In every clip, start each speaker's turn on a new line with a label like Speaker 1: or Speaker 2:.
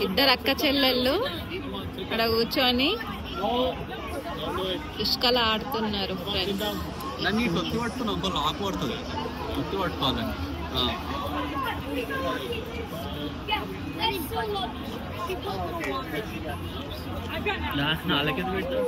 Speaker 1: ఇద్దరు అక్క చెల్లెళ్ళు అక్కడ కూర్చొని ఇసుకలు ఆడుతున్నారు ఫ్రెండ్స్.
Speaker 2: నన్ను తొత్తి పట్టుకుని ఒక లాక్ పడుతుంది, తొత్తి పట్టుకోవాలని. నాలుగైదు పెట్టా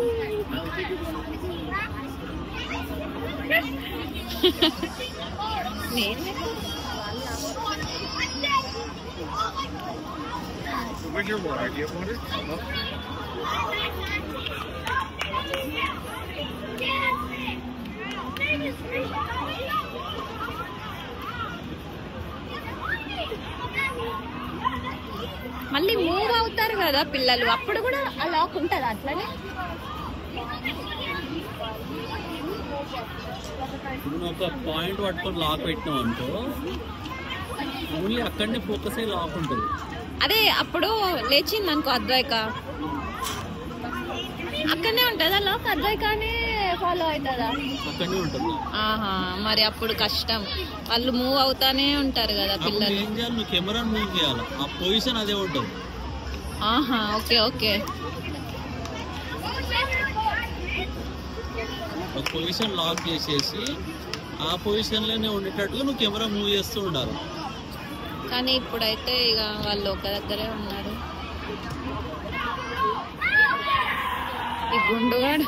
Speaker 1: మళ్ళీ మూవ్ అవుతారు కదా పిల్లలు, అప్పుడు కూడా ఆ లాక్ ఉంటుంది అట్లనే.
Speaker 2: ఒక పాయింట్ పట్టుకొని లాక్ పెట్టినాం అనుకో, ఓన్లీ అక్కడనే ఫోకస్ అయ్యి లాక్ ఉంటుంది.
Speaker 1: అదే అప్పుడు లేచింది అనుకో అద్వైక, అక్కడనే ఉంటుందా లాక్? అద్వైకానే ఫాలో అవుతుందా?
Speaker 2: అక్కడనే ఉంటుంది.
Speaker 1: ఆహా, మరి అప్పుడు కష్టం, వాళ్ళు మూవ్ అవుతానే ఉంటారు కదా పిల్లలు.
Speaker 2: ఏం చేయాలి, నువ్వు కెమెరా మూవ్ చేయాలి, ఆ పొజిషన్ అదే ఉంటుంది.
Speaker 1: ఆహా, ఓకే ఓకే.
Speaker 2: ఒక పొజిషన్ లాక్ చేసేసి ఆ పొజిషన్లోనే ఉండేటట్టుగా నువ్వు కెమెరా మూవ్ చేస్తూ ఉండాలి.
Speaker 1: కానీ ఇప్పుడైతే ఇక వాళ్ళు ఒక దగ్గరే ఉన్నారు. ఈ గుండుగాడు